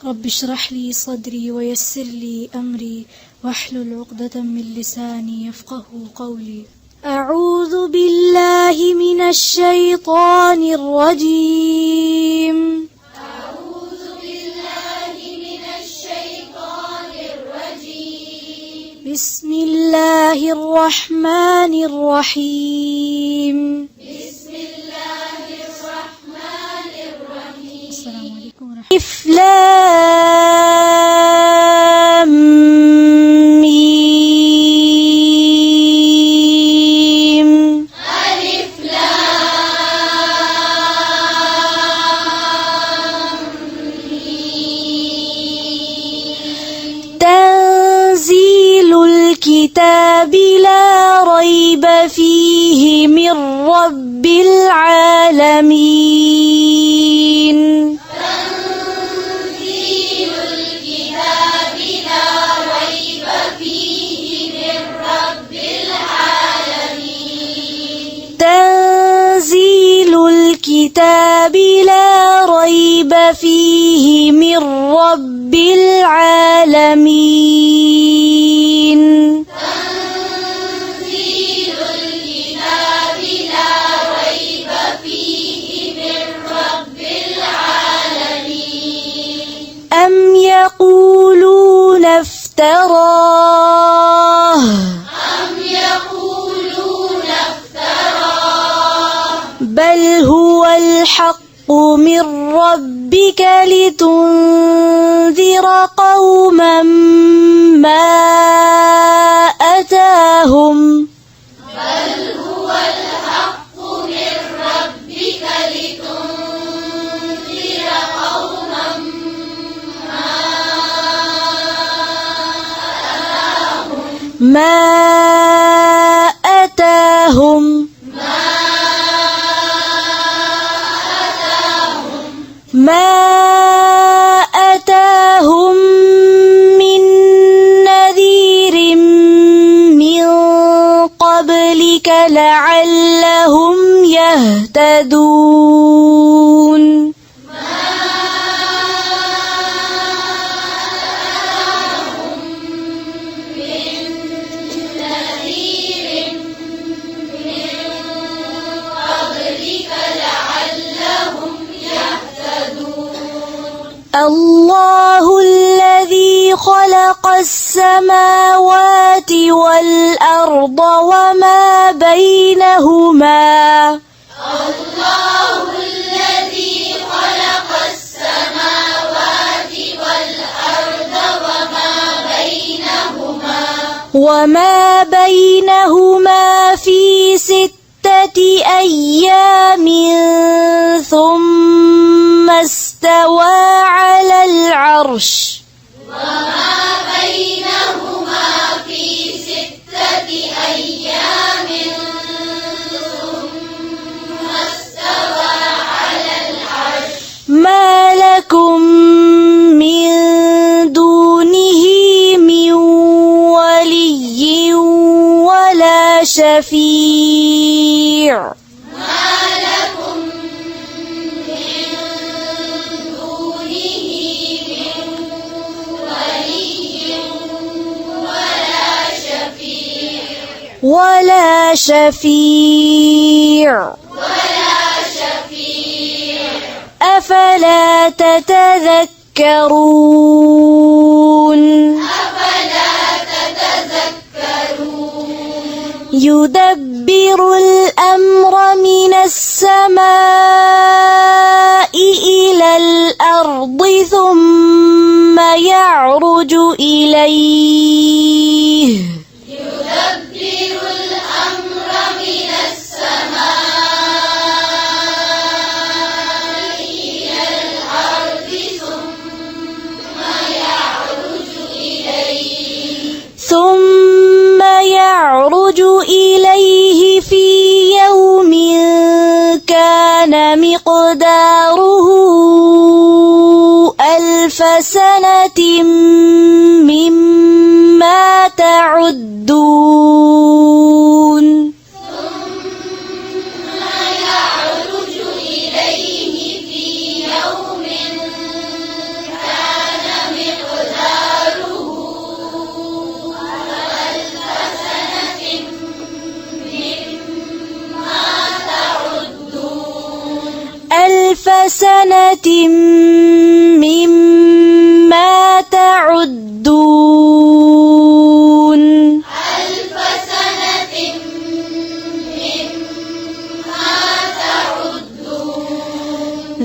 رب اشرح لي صدري ويسر لي أمري واحلل عقدة من لساني يفقه قولي. أعوذ بالله من الشيطان الرجيم. أعوذ بالله من الشيطان الرجيم. بسم الله الرحمن الرحيم. بسم الله الرحمن الرحيم. السلام عليكم ورحمة الله. ألف لام ميم. ألف لام ميم. تنزيل الكتاب لا ريب فيه من رب العالمين. تنزيل الكتاب لا ريب فيه من رب العالمين. تنزيل الكتاب لا ريب فيه من رب العالمين. تنزيل الكتاب لا ريب فيه من رب العالمين. أم يقولون افتراه أم يقولون افتراه بل هو الحق من ربك لتنذر قوما ما أتاهم بل هو الحق من ربك لتنذر قوما ما أتاهم من نذير من قبلك لعلهم يهتدون. الله الذي خلق السماوات والأرض وما بينهما. الله الذي خلق السماوات والأرض وما بينهما في 6 أيام ثم استوى على العرش. وما بينهما في 6 أيام ثم استوى على العرش. ما لكم من دونه من ولي ولا شفيع. ما لكم من دونه من ولي ولا شفيع. أفلا تتذكرون. يدبر الأمر من السماء إلى الأرض ثم يعرج إليه. يدبر الأمر من السماء إلى الأرض ثم يعرج إليه في يوم كان مقداره 1000 سنة مما تعدون. سنة مما تعدون ألف سنة مما تعدون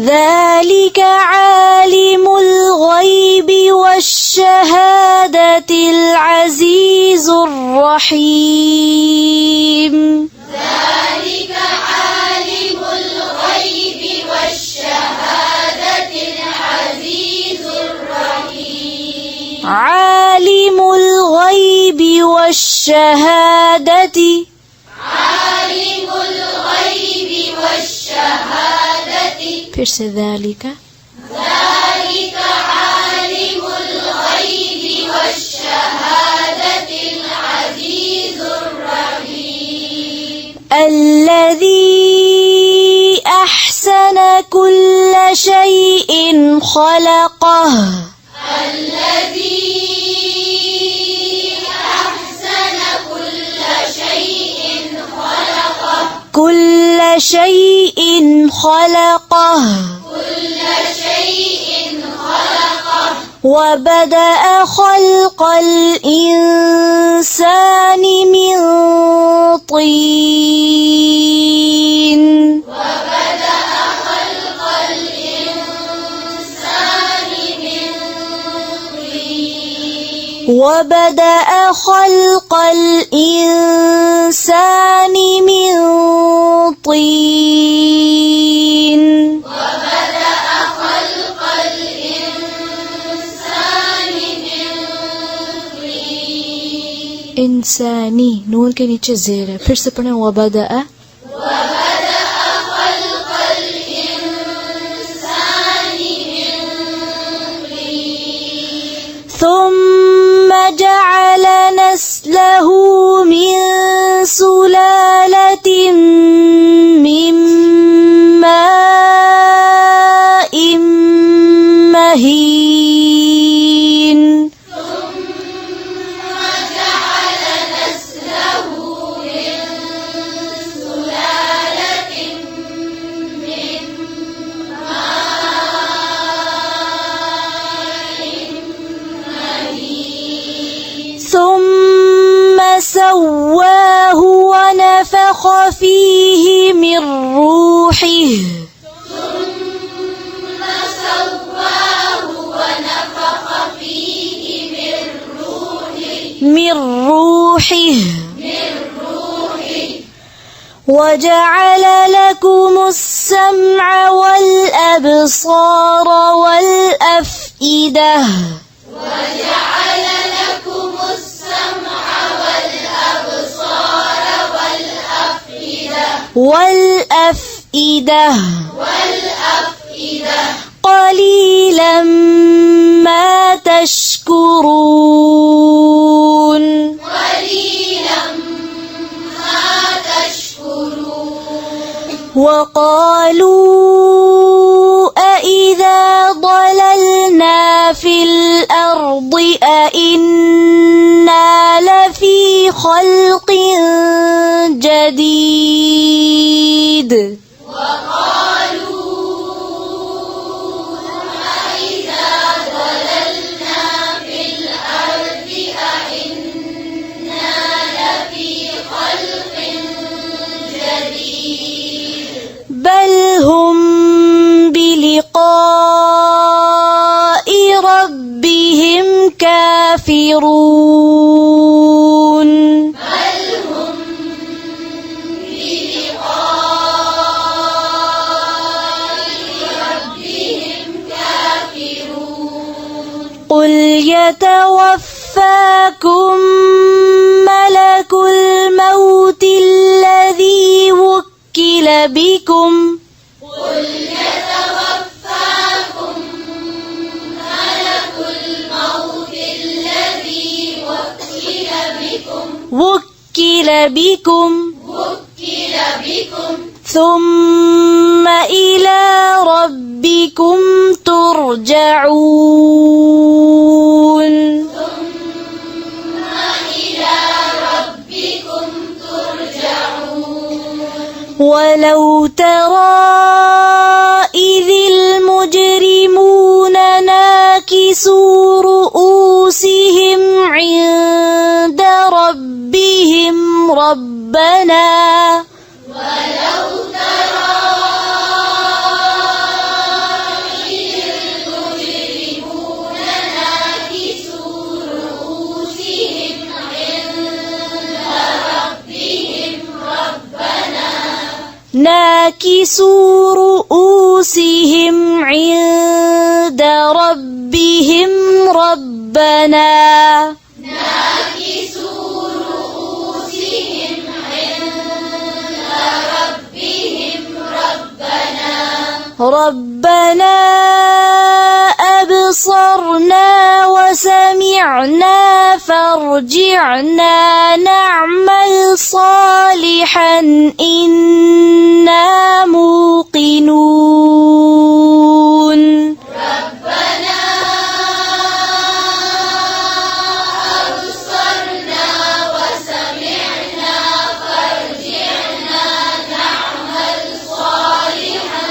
ذلك عالم الغيب والشهادة العزيز الرحيم ذلك عالم الغيب والشهادة العزيز الرحيم عالم الغيب والشهادة عالم الغيب والشهادة ذلك ذلك عالم الغيب والشهادة العزيز الرحيم الذي أحسن كل شيء خلقه الذي أحسن كل شيء خلقه كل شيء خلقه كل شيء خلقه وبدأ خلق الإنسان من طين وبدأ خلق الإنسان من طين وبدأ خلق الإنسان من طين وبدأ خلق الإنسان من طين إنساني نون के नीचे जेर है फिर से पढ़ें وبدأ وبدأ خلق الإنسان من طين ثم جعل نسله من سلالة من ماء مهين ثم جعل نسله من سلالة من ماء مهين ثم سواه ونفخ فيه من روحه ثم سواه ونفخ فيه من روحه وجعل لكم السمع والأبصار والأفئدة وجعل لكم السمع والأبصار والأفئدة والأفئدة قليلا ما تشكرون قليلا ما تشكرون وقالوا أإذا ضللنا في الأرض أإنا لفي خلق جديد وقالوا أإذا ضللنا في الأرض أإنا لفي خلق جديد بل هم بلقاء ربهم كافرون بل هم بلقاء ربهم كافرون قل يتوفاكم ملك الموت الذي وكل بكم قل يتوفاكم ملك الموت الذي وكل بكم ثم إلى ربكم ترجعون إلى ربكم ترجعون ولو ترى إذ المجرمون ناكسوا رؤوسهم عند ربهم ربنا ولو ترى إذ المجرمون ناكسوا رؤوسهم عند ربهم ربنا ناكسوا رؤوسهم عند ربهم ربنا ناكسوا رؤوسهم عند ربهم ربنا أبصرنا وسمعنا فارجعنا نعمل صالحا إنا موقنون ربنا أبصرنا وسمعنا فارجعنا نعمل صالحا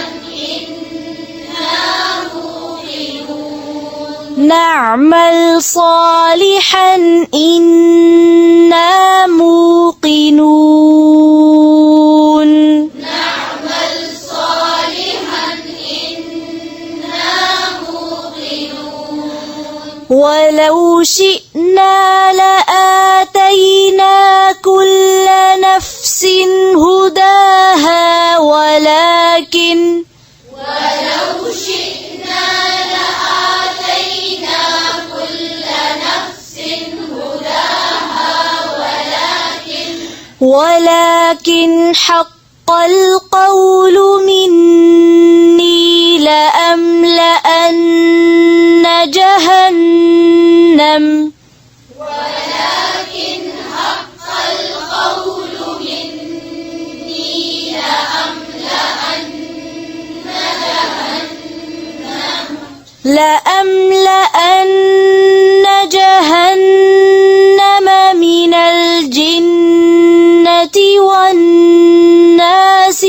إنا موقنون نعمل صالحا إنا موقنون نعمل صالحا إنا موقنون ولو شئنا لآتينا كل نفس هداها ولكن ولو شئنا لآتينا كل نفس هداها ولكن حق القول مني لأملأن جهنم ولكن حق القول مني لأملأن جهنم من الجنة والناس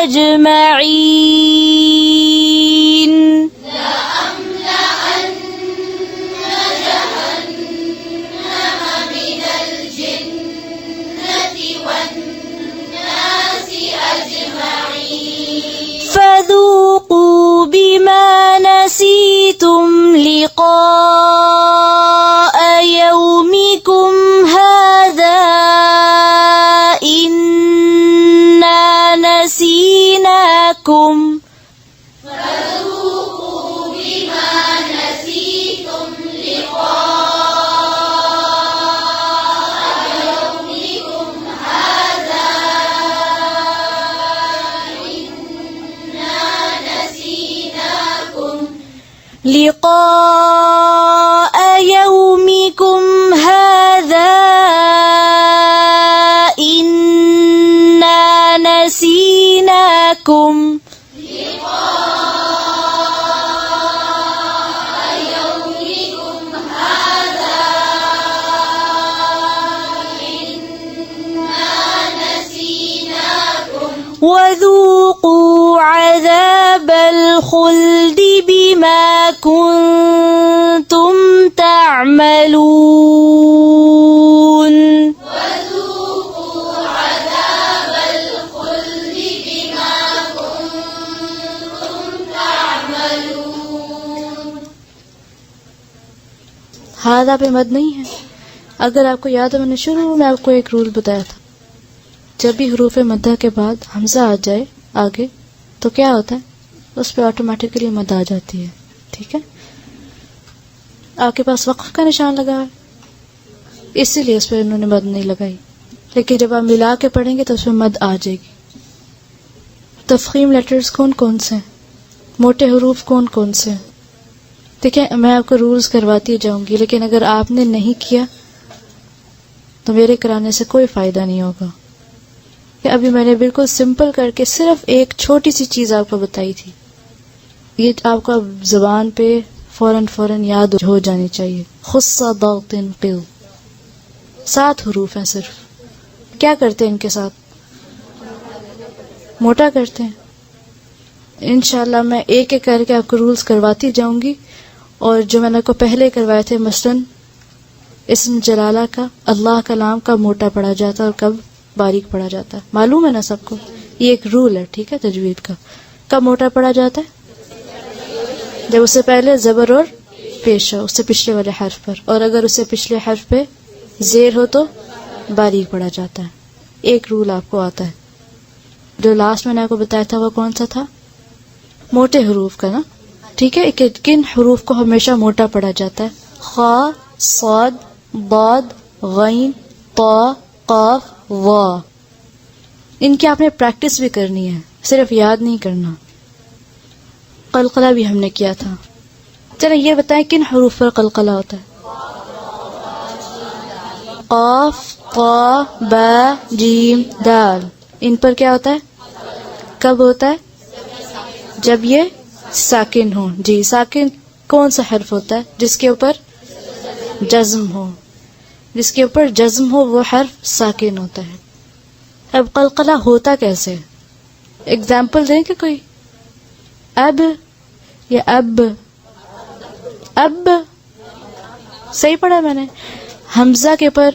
أجمعين لأملأن جهنم من الجنة والناس أجمعين فذوقوا بما نسيتم لقاء يومكم هذا إنا نسيناكم فذوقوا بما نسيتم لقاء يومكم هذا إنا نسيناكم لقاء يومكم هذا إنا نسيناكم لقاء يومكم هذا إنا نسيناكم وذوقوا عذاب الخلد بما كنتم تعملون وذوقوا عذاب الخلد بما كنتم تعملون हादा पे मद नहीं है। अगर आपको याद हो मैंने शुरू में आपको एक रूल बताया था, जब भी हरूफ मद्दा के बाद हमजा आ जाए आगे तो क्या होता है, उस पर ऑटोमेटिकली मद आ जाती है। ठीक है, आपके पास वक्फ का निशान लगा है इसीलिए उस पर उन्होंने मद नहीं लगाई, लेकिन जब आप मिला के पढ़ेंगे तो उसमें मद आ जाएगी। तफखीम लेटर्स कौन कौन से हैं, मोटे हरूफ कौन कौन से हैं। देखिए मैं आपको रूल्स करवाती जाऊंगी, लेकिन अगर आपने नहीं किया तो मेरे कराने से कोई फायदा नहीं होगा। कि अभी मैंने बिल्कुल सिंपल करके सिर्फ एक छोटी सी चीज आपको बताई थी, ये आपको जुबान पे फौरन याद हो जानी चाहिए। खुस्सा दातिन क़िल, 7 हरूफ हैं सिर्फ। क्या करते हैं इनके साथ, मोटा करते हैं। انشاءاللہ میں ایک ایک کر کے آپ کو رولز کرواتی جاؤں گی، اور جو میں نے کو پہلے کروائے تھے، مثلاً اسم جلالہ کا اللہ کا نام کب موٹا پڑھا جاتا ہے اور کب باریک پڑھا جاتا ہے، معلوم ہے نا سب کو؟ یہ ایک رول ہے، ٹھیک ہے، تجوید کا. کب موٹا پڑھا جاتا ہے؟ جب اس سے پہلے زبر اور پیش ہو، اس سے پچھلے والے حرف پر، اور اگر اس سے پچھلے حرف پہ زیر ہو تو باریک پڑھا جاتا ہے. ایک رول آپ کو آتا ہے. جو لاسٹ میں نے آپ کو بتایا تھا وہ کون سا تھا؟ موٹے حروف کا نا، ٹھیک ہے. کہ کن حروف کو ہمیشہ موٹا پڑھا جاتا ہے؟ خا، صاد، ضاد، غین، طا، قاف، وا. ان کی آپ نے پریکٹس بھی کرنی ہے، صرف یاد نہیں کرنا. قلقلہ بھی ہم نے کیا تھا. چلیں یہ بتائیں کن حروف پر قلقلہ ہوتا ہے؟ قاف، قا، با، جیم، دال. ان پر کیا ہوتا ہے؟ کب ہوتا ہے؟ جب یہ ساکن ہو. جی، ساکن کون سا حرف ہوتا ہے جس کے اوپر جزم ہو؟ جس کے اوپر جزم ہو وہ حرف ساکن ہوتا ہے. اب قلقلہ ہوتا کیسے؟ اگزامپل دیں کہ کوئی؟ اب یا اب؟ اب صحیح پڑھا میں نے. حمزہ کے اوپر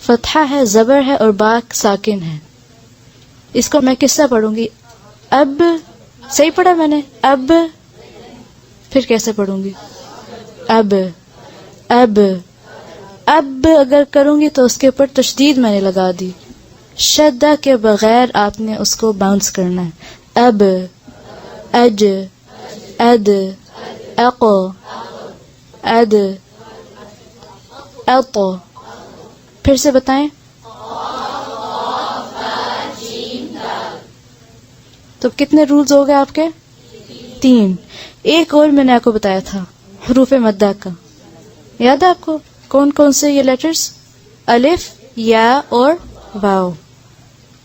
فتحہ ہے، زبر ہے اور با ساکن ہے. اس کو میں کس سے پڑھوں گی؟ اب. صحیح پڑھا میں نے؟ اب. پھر کیسے پڑھوں گی؟ اب. اب. اب اگر کروں گی تو اس کے اوپر تشدید میں نے لگا دی. شدہ کے بغیر آپ نے اس کو باؤنس کرنا ہے. اب، اج، اد، اق، اد، اط. پھر سے بتائیں. تو کتنے رولز ہو گئے آپ کے؟ 3. ایک اور میں نے آپ کو بتایا تھا حروف مدہ کا، یاد ہے آپ کو؟ کون کون سے یہ لیٹرز؟ الف، یا اور واو.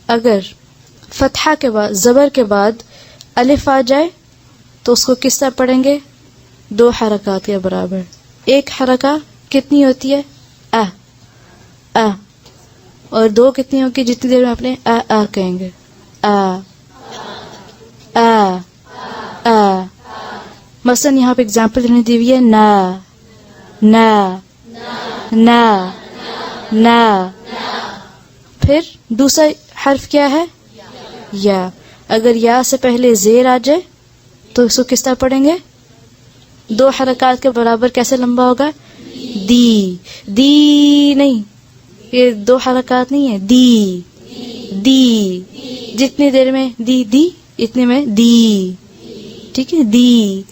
اگر فتحہ کے بعد، زبر کے بعد الف آ جائے تو اس کو کس طرح پڑھیں گے؟ 2 حرکات کے برابر. ایک حرکہ کتنی ہوتی ہے؟ ا. اور 2 کتنی ہوگی جتنی دیر میں اپنے ا کہیں گے؟ ا. مثلا یہاں پہ اگزامپل انہیں دی ہوئی ہے نا، نا، نا، نا. پھر دوسرا حرف کیا ہے؟ یا. اگر یا سے پہلے زیر آ جائے تو اس کو کس طرح پڑھیں گے؟ 2 حرکات کے برابر. کیسے لمبا ہوگا؟ دی. دی نہیں، یہ 2 حرکات نہیں ہے. دی، دی. جتنی دیر میں دی دی اتنے میں دی، ٹھیک ہے، دی.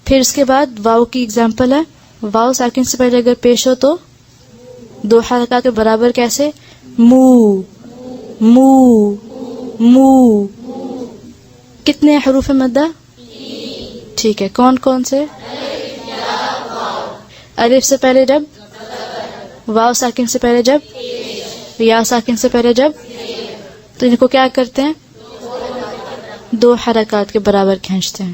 پھر اس کے بعد واو کی اگزامپل ہے. واو ساکن سے پہلے اگر پیش ہو تو 2 حرکات کے برابر. کیسے؟ مو، مو، مو. کتنے حروف مدہ؟ ٹھیک ہے. کون کون سے؟ الف سے پہلے جب، واو ساکن سے پہلے جب، یا ساکن سے پہلے جب. تو ان کو کیا کرتے ہیں؟ 2 حرکات کے برابر کھینچتے ہیں.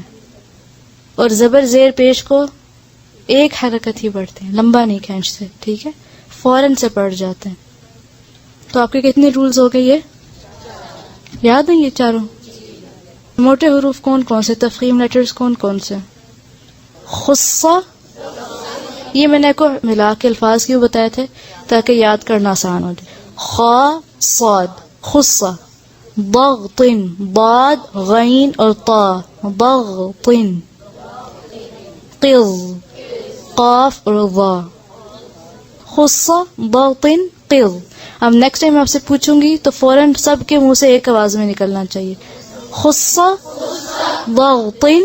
اور زبر زیر پیش کو 1 حرکت ہی پڑھتے ہیں، لمبا نہیں کھینچتے، ٹھیک ہے، فوراً سے پڑھ جاتے ہیں. تو آپ کے کتنے رولز ہو گئے؟ یہ یاد ہیں؟ یہ 4. موٹے حروف کون کون سے؟ تفخیم لیٹرز کون کون سے؟ خصہ. یہ میں نے کو ملا کے الفاظ کیوں بتائے تھے؟ تاکہ یاد کرنا آسان ہو جائے. خا، صاد، خصہ. ضغطن، ضاد، غین اور طا. ضغطن. قض، قاف اور ضا. خصہ، ضغطن، قض. اب نیکسٹ ٹائم آپ سے پوچھوں گی تو فوراً سب کے منہ سے ایک آواز میں نکلنا چاہیے. خصہ، ضغطن،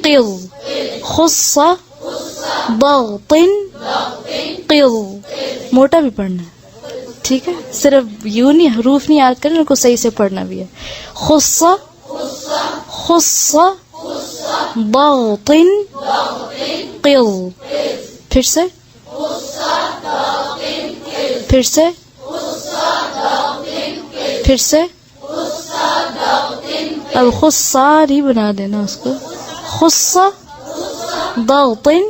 قض. خصہ، ضغطن، قض. موٹا بھی پڑھنا ہے، ٹھیک ہے، صرف یوں نہیں، حروف نہیں یاد کرنا، ان کو صحیح سے پڑھنا بھی ہے. خصہ، خصہ، ضغطن، قض. پھر سے، پھر سے، پھر سے. اب خصار ہی بنا دینا اس کو. خصہ، ضغطن،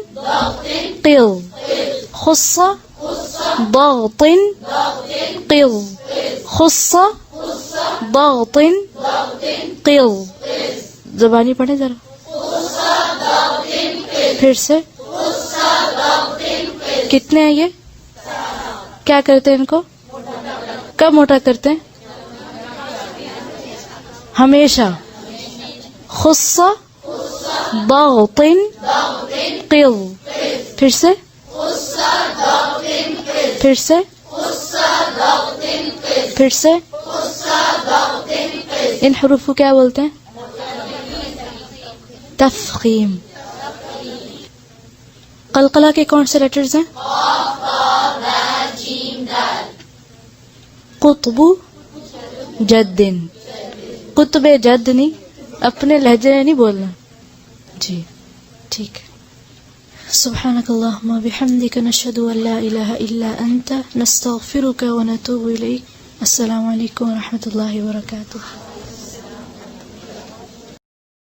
قض. خصہ، ضغطن، قض. خصہ، ضغطن، قض. زبانی پڑھیں ذرا. پھر سے کتنے ہیں یہ؟ کیا کرتے ہیں ان کو؟ کب موٹا کرتے ہیں؟ ہمیشہ. خص ضغط قض. پھر سے پھر سے پھر سے. ان حروف کو کیا بولتے ہیں؟ تفخیم. قلقلہ کے کون سے لیٹرز ہیں؟ قطب جد. قطب جد نہیں، اپنے لہجے میں نہیں بولنا. جی ٹھیک ہے. سبحانك اللهم وبحمدك نشهد ان لا اله الا انت نستغفرك ونتوب اليك. السلام علیکم ورحمۃ اللہ وبرکاتہ.